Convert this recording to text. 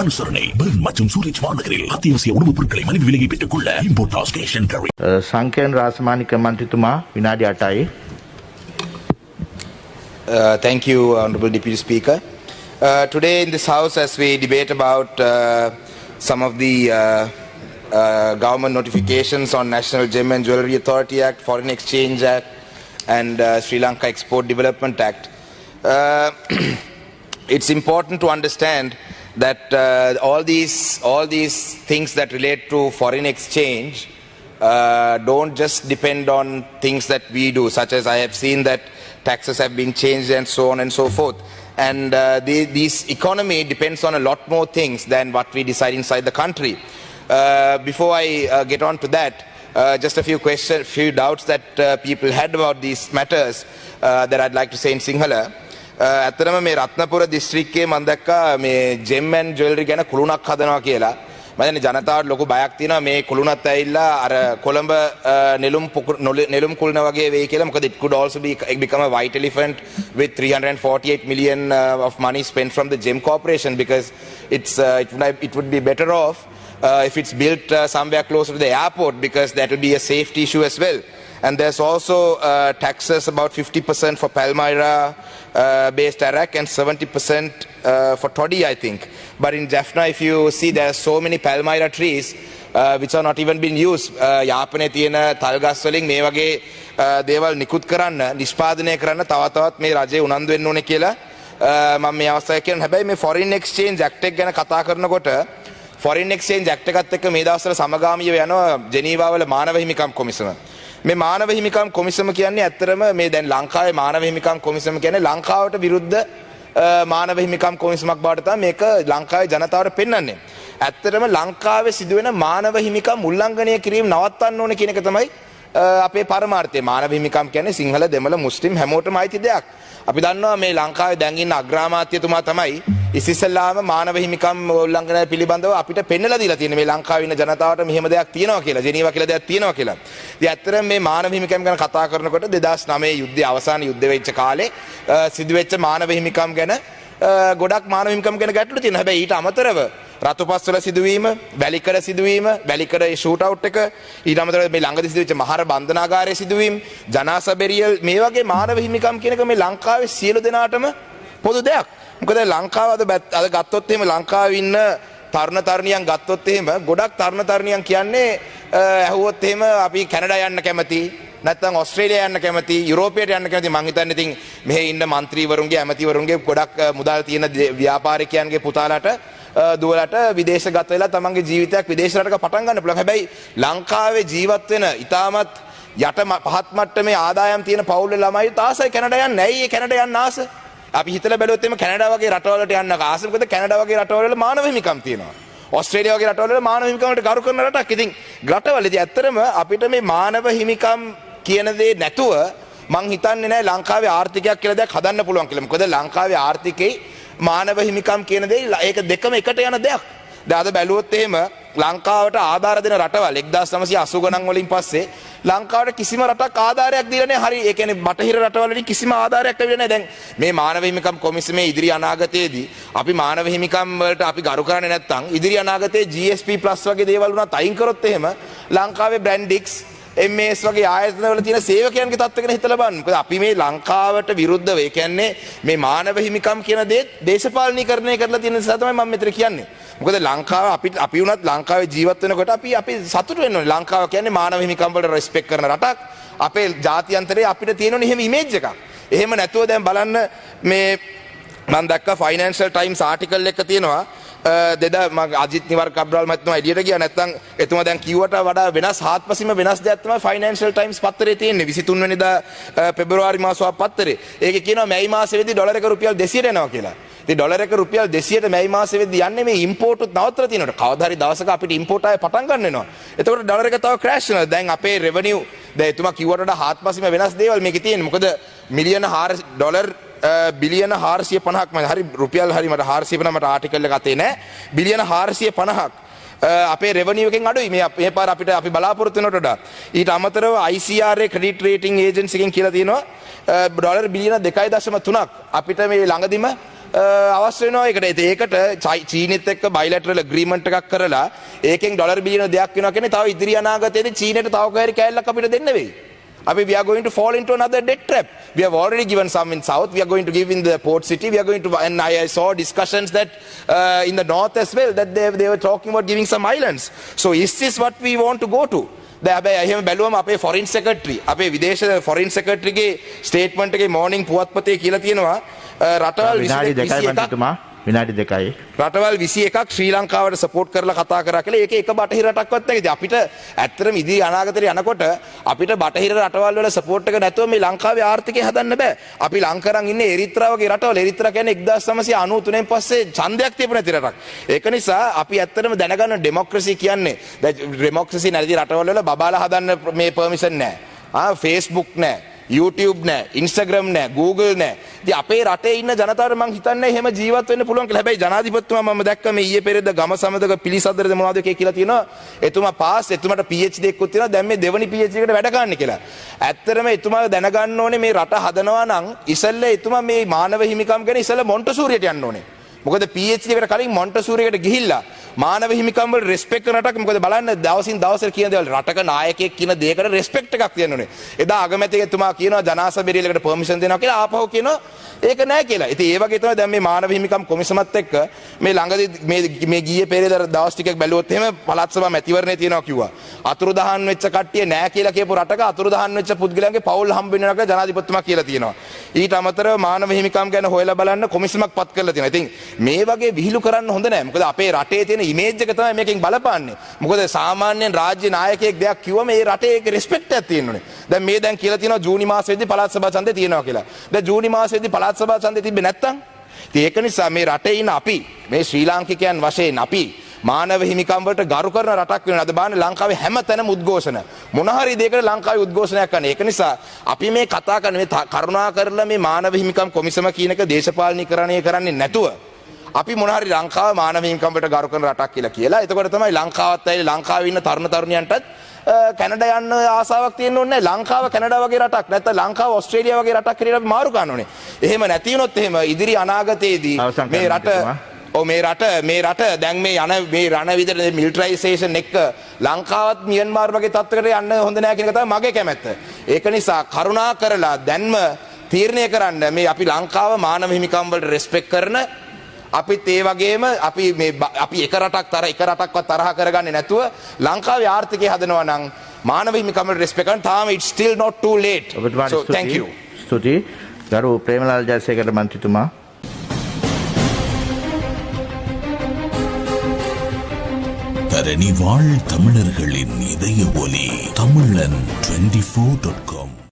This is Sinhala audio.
அனுசரணை பெர்ன் மற்றும் சூரிச் மாநகரில் அத்தியாவசிய உணவுப் பொருட்களை மலிவு விலையை பெற்றுக் கொள்ள இம்போர்ட்டாஸ் கேஷ் அண்ட் கேரி. සංකයන් රාසමානික මන්ත්‍රීතුමා විනාඩි 8යි. Thank you, Honorable Deputy Speaker. Today in this House, as we debate about some of the government notifications on National Gem and Jewellery Authority Act, Foreign Exchange Act and Sri Lanka Export Development Act, it's important to understand that all these things that relate to foreign exchange don't just depend on things that we do, such as I have seen that taxes have been changed and so on and so forth. And this economy depends on a lot more things than what we decide inside the country. Before I get on to that, just a few doubts that people had about these matters that I'd like to say in Sinhala. ඇත්තටම මේ රත්නපුර දිස්ත්‍රික්කයේ මම දැක්කා මේ ජෙම් ඇන්ඩ් ජුවෙලරි ගැන කුළුණක් හදනවා කියලා. මම දැන් ජනතාවට ලොකු බයක් තියෙනවා මේ කුළුණත් ඇවිල්ලා අර කොළඹ නෙළුම් කුළුණ වගේ වෙයි කියලා. මොකද it could also become a white elephant with 348 million of money spent from the Gem Corporation, because it would be better off if it's built somewhere closer to the airport, because that will be a safety issue as well. And there's also taxes about 50% for Palmyra based arak and 70% for toddy, I think. But in Jaffna, if you see, there are so many Palmyra trees which are not even being used. යාපනයේ තියෙන තල් ගස් වලින් මේ වගේ දේවල් නිකුත් කරන්න, නිෂ්පාදනය කරන්න තවත් මේ රජේ උනන්දු වෙන්න ඕනේ කියලා මම මේ අවස්ථාවේ කියනවා. හැබැයි මේ Foreign Exchange Act එක ගැන කතා කරනකොට Foreign Exchange Act එකත් එක්ක මේ දවස්වල සමගාමීව යනවා ජෙනීවා වල මානව හිමිකම් කොමිසම. මේ මානව හිමිකම් කොමිසම කියන්නේ ඇත්තටම මේ දැන් ලංකාවේ මානව හිමිකම් කොමිසම කියන්නේ ලංකාවට විරුද්ධ මානව හිමිකම් කොමිසමක් බවට තමයි මේක ලංකාවේ ජනතාවට පෙන්වන්නේ. ඇත්තටම ලංකාවේ සිදුවෙන මානව හිමිකම් උල්ලංඝනය කිරීම නවත්තන්න ඕනේ කියන එක තමයි අපේ පරමාර්ථය. මානව හිමිකම් කියන්නේ සිංහල දෙමළ මුස්ලිම් හැමෝටම අයිති දෙයක්. අපි දන්නවා මේ ලංකාවේ දැන් ඉන්න අග්‍රාමාත්‍යතුමා තමයි ඉස්සෙල්ලාම මානව හිමිකම් උල්ලංඝනය පිළිබඳව අපිට පෙන්නලා දීලා තියෙන්නේ මේ ලංකාවේ ඉන්න ජනතාවට මෙහෙම දෙයක් තියෙනවා කියලා, ජෙනීවා කියලා දෙයක් තියෙනවා කියලා. ඉතින් ඇත්තටම මේ මානව හිමිකම් ගැන කතා කරනකොට 2009 යුද්ධය අවසාන යුද්ධ වෙච්ච කාලේ සිදුවෙච්ච මානව හිමිකම් ගැන ගොඩක් මානව හිමිකම් ගැන ගැටලු තියෙනවා. හැබැයි ඊට අමතරව රතුපස්වල සිදුවීම, වැලිකඩ සිදුවීම, වැලිකඩ ෂූට් අවුට් එක, ඊට අමතරව මේ ළඟදී සිදුවෙච්ච මහර බන්ධනාගාරයේ සිදුවීම, ජනාසා බෙරියල්, මේ වගේ මානව හිමිකම් කියන එක මේ ලංකාවේ සියලු දෙනාටම පොදු දෙයක්. මොකද ලංකාව අද ගත්තොත් එහෙම ලංකාවේ ඉන්න තරුණ තරුණියන් ගත්තොත් එහෙම ගොඩක් තරුණ තරුණියන් කියන්නේ ඇහුවොත් එහෙම අපි කැනඩා යන්න කැමති, නැත්නම් ඕස්ට්‍රේලියා යන්න කැමති, යුරෝපයට යන්න කැමති. මං හිතන්නේ ඉතින් මෙහි ඉන්න മന്ത്രിවරුන්ගේ ඇමතිවරුන්ගේ ගොඩක් මුදල් තියෙන ව්‍යාපාරිකයන්ගේ පුතාලට දුවලට විදේශගත වෙලා තමන්ගේ ජීවිතයක් විදේශ රටක පටන් ගන්න පුළුවන්. හැබැයි ලංකාවේ ජීවත් වෙන ඉතාමත් යට පහත් මට්ටමේ ආදායම් තියෙන පවුල් ළමයි තාසයි කැනඩා යන්නේ. ඇයි ඒ කැනඩා යන්න ආස? අපි හිතලා බැලුවොත් එimhe කැනඩා වගේ රටවලට යන්න ආස. මොකද කැනඩා වගේ රටවල මානව හිමිකම් තියෙනවා. ඕස්ට්‍රේලියා වගේ රටවල මානව හිමිකම් වලට ගරු කරන රටක්. ඉතින් රටවලදී ඇත්තටම අපිට මේ මානව හිමිකම් කියන දේ නැතුව මං හිතන්නේ නැහැ ලංකාවේ ආර්ථිකයක් කියලා දෙයක් හදන්න පුළුවන් කියලා. මොකද ලංකාවේ ආර්ථිකේ මානව හිමිකම් කියන දේ ඒක දෙකම එකට යන දෙයක්. දැන් අද බැලුවොත් එහෙම ලංකාවට ආධාර දෙන රටවල් 1980 ගණන් වලින් පස්සේ ලංකාවට කිසිම රටක් ආධාරයක් දීලා නැහැ. හරි, ඒ කියන්නේ බටහිර රටවල් වලින් කිසිම ආධාරයක් ලැබෙන්නේ නැහැ. දැන් මේ මානව හිමිකම් කොමිසමේ ඉදිරි අනාගතයේදී අපි මානව හිමිකම් වලට අපි ගරු කරන්නේ නැත්නම් ඉදිරි අනාගතයේ GSP+ වගේ දේවල් උනත් අයින් කරොත් එහෙම ලංකාවේ බ්‍රැන්ඩික්ස් MS වගේ ආයතනවල තියෙන සේවකයන්ගේ තත්ත්ව ගැන හිතලා බලන්න. මොකද අපි මේ ලංකාවට විරුද්ධව, ඒ කියන්නේ මේ මානව හිමිකම් කියන දේ දේශපාලනීකරණය කරලා තියෙන නිසා තමයි මම මෙතන කියන්නේ. මොකද ලංකාව අපි වුණත් ලංකාවේ ජීවත් වෙනකොට අපි සතුටු වෙන්න ඕනේ. ලංකාව කියන්නේ මානව හිමිකම් වලට රෙස්පෙක්ට් කරන රටක්. අපේ ජාත්‍යන්තරයේ අපිට තියෙනුනේ එහෙම ඉමේජ් එකක්. එහෙම නැතුව දැන් බලන්න මේ මම දැක්කා ෆයිනෑන්ෂල් ටයිම්ස් ආටිකල් එක තියෙනවා. අජිත් නිවර් කබ්‍රාල් මහත්මයා එළියට ගියා. නැත්නම් එතුමා දැන් කිව්වට වඩා වෙනස් හාත්පසින්ම වෙනස් දෙයක් තමයි ෆයිනෑන්ෂල් ටයිම්ස් පත්තරේ තියෙන්නේ 23 වෙනිදා පෙබරවාරි මාසයේ පත්තරේ. ඒකේ කියනවා මැයි මාසෙදී ඩොලර් එක රුපියල් 200ට යනවා කියලා. ඉතින් ඩොලර් එක රුපියල් 200ට මැයි මාසෙදී යන්නේ මේ ඉම්පෝර්ට් උත් නවත්තලා තියෙනකොට. කවදා හරි දවසක අපිට ඉම්පෝර්ට් ආයෙ පටන් ගන්න වෙනවා. එතකොට ඩොලර් එක තව ක්‍රෑෂ් වෙනවා. දැන් අපේ රෙවෙනියු දැන් එතුමා කිව්වට වඩා හාත්පසින්ම වෙනස් දේවල් මේකේ තියෙන්නේ. මොකද මිලියන ඩොලර් බිලියන 450ක් මම හරි රුපියල් හරි මට 450 මට ආටිකල් එක අතේ නෑ. බිලියන 450ක් අපේ රෙවෙනියු එකෙන් අඩුයි මේ පාර අපිට අපි බලාපොරොත්තු වෙනට වඩා. ඊට අමතරව ICRA ක්‍රෙඩිට් රේටින් ඒජන්සි එකෙන් කියලා තියෙනවා ඩොලර් බිලියන 2.3ක් අපිට මේ ළඟදිම අවශ්‍ය වෙනවා ඒකට. ඒකට චීනෙත් එක්ක බයිලැටරල් ඇග්‍රීමන්ට් එකක් කරලා ඒකෙන් ඩොලර් බිලියන දෙයක් වෙනවා කියන්නේ තව ඉදිරි අනාගතයේදී චීනෙට තව කොහරි කෑල්ලක් අපිට දෙන්න වෙයි. We are going to fall into another debt trap. We have already given some in south. We are going to give in the port city. We are going to, and I saw discussions that in the north as well, that they were talking about giving some islands. So is this what we want to go to? එහෙම බැලුවම අපේ ෆොරින් සෙක්‍රටරි අපේ විදේශ ෆොරින් සෙක්‍රටරිගේ ස්ටේට්මන්ට් එකේ මෝර්නිං පුවත්පතේ කියලා තියෙනවා රටවල් විනාඩි 2යි මන්ත්‍රීතුමා විනාඩි 2යි රටවල් 21ක් ශ්‍රී ලංකාවට සපෝට් කරලා කතා කරා කියලා ඒකේ එක බටහිර රටක්වත් නැහැ. ඉතින් අපිට ඇත්තටම ඉදිරි අනාගතේ යනකොට අපිට බටහිර රටවල් වල සපෝට් එක නැතුව මේ ලංකාවේ ආර්ථිකය හදන්න බෑ. අපි ලංකරන් ඉන්නේ එරිත්‍රා වගේ රටවල. එරිත්‍රා කියන්නේ 1993 පස්සේ ඡන්දයක් තිබුණ නැති රටක්. ඒක නිසා අපි ඇත්තටම දැනගන්න ඩෙමොක්‍රසි කියන්නේ ඩෙමොක්‍රසි නැති රටවල වල බබාලා හදන්න මේ පර්මිෂන් නැහැ. Facebook නැහැ. YouTube නෑ, Instagram නෑ, Google නෑ. ඉතින් අපේ රටේ ඉන්න ජනතාවට මං හිතන්නේ එහෙම ජීවත් වෙන්න පුළුවන් කියලා. හැබැයි ජනාධිපතිතුමා මම දැක්ක මේ ඊයේ පෙරේද ගම සමදක පිළිසද්දරද මොනවද කියලා තියෙනවා. එතුමා පාස්, එතුමාට PhD එකකුත් තියෙනවා. දැන් මේ දෙවනි PhD එකට වැඩ කරන්න කියලා. ඇත්තටම එතුමා දැනගන්න ඕනේ මේ රට හදනවා නම් ඉස්සෙල්ලා එතුමා මේ මානව හිමිකම් ගැන ඉස්සෙල්ලා මොන්ටසූරියට යන්න ඕනේ. මොකද PhD එකට කලින් මොන්ටසූරියකට ගිහිල්ලා මානව හිමිකම් වල රෙස්පෙක්ට් කරන රටක්. මොකද බලන්න දවසින් දවසට කියන දේවල් රටක නායකයෙක් කියන දේකට රෙස්පෙක්ට් එකක් තියෙන්න ඕනේ. එදා අගමැතිතුමා කියනවා ජනාසභාවේලකට පර්මිෂන් දෙනවා කියලා ආපහු කියනවා ඒක නෑ කියලා. ඉතින් ඒ වගේ තමයි දැන් මේ මානව හිමිකම් කොමිසමත් එක්ක මේ ළඟදී මේ ගියේ පෙරේද දවස් ටිකක් බැලුවොත් එහෙම පළාත් සභා මැතිවරණේ තියෙනවා කිව්වා. අතුරුදහන් වෙච්ච කට්ටිය නෑ කියලා කියපු රටක අතුරුදහන් වෙච්ච පුද්ගලයන්ගේ පවුල් හම්බ වෙනවා කියලා ජනාධිපතිතුමා කියලා තියෙනවා. ඊට අමතරව මානව හිමිකම් ගැන හොයලා බලන්න කොමිසමක් පත් කරලා තියෙනවා. ඉතින් මේ වගේ විහිළු කරන්න හොඳ නෑ. මොකද අපේ රටේ තියෙන ඉමේජ් එක තමයි මේකෙන් බලපාන්නේ. මොකද සාමාන්‍යයෙන් රාජ්‍ය නායකයෙක් දෙයක් කිව්වම ඒ රටේ ඒක රෙස්පෙක්ට් එකක් තියෙන්න ඕනේ. දැන් මේ දැන් කියලා තියෙනවා ජූනි මාසෙදී පළාත් සභා ඡන්දේ තියෙනවා කියලා. දැන් ජූනි මාසෙදී පළාත් සභා ඡන්දේ තිබ්බේ නැත්තම් ඉතින් ඒක නිසා මේ රටේ ඉන්න අපි මේ ශ්‍රී ලාංකිකයන් වශයෙන් අපි මානව හිමිකම් වලට ගරු කරන රටක් වෙනවා. අද බලන්න ලංකාවේ හැම තැනම උද්ඝෝෂණ. මොන හරි දෙයකට ලංකාවේ උද්ඝෝෂණයක් කරන. ඒක නිසා අපි මේ කතා කරන මේ කරුණා කරලා මේ මානව හිමිකම් කොමිසම කියන එක දේශපාලනීකරණය කරන්නේ නැතුව අපි මොන හරි ලංකාව මානව හිමිකම් වලට ගරු කරන රටක් කියලා. එතකොට තමයි ලංකාවත් ඇවිල්ලා ලංකාවේ ඉන්න තරුණ තරුණියන්ටත් කැනඩා යන්න ආසාවක් තියෙන්න ඕනේ නැහැ. ලංකාව කැනඩා වගේ රටක් නැත්නම් ලංකාව ඕස්ට්‍රේලියා වගේ රටක් කියලා අපි මාරු කරන්න ඕනේ. එහෙම නැති වුණොත් එහෙම ඉදිරි අනාගතයේදී මේ රට දැන් මේ රණ විදිහට මිලිටරයිසේෂන් එක ලංකාවත් මියන්මාර් වගේ තත්ත්වයකට යන්න හොඳ නැහැ කියන එක තමයි මගේ කැමැත්ත. ඒක නිසා කරුණා කරලා දැන්ම තීරණය කරන්න මේ අපි ලංකාව මානව හිමිකම් වලට රෙස්පෙක්ට් කරන අපිත් ඒ වගේම අපි එක රටක්වත් තරහ කරගන්නේ නැතුව ලංකාවේ ආර්ථිකය හදනවා නම් මානව හිමිකම් වලට රෙස්පෙක්ට් කරන තාම it's still not too late. So thank you. ස්තුතියි. ගරු ප්‍රේමලාල් ජයසේකර මන්ත්‍රීතුමා. தரணி வாழ் தமிழர்களின் இதய ஒலி தமிழன் 24.com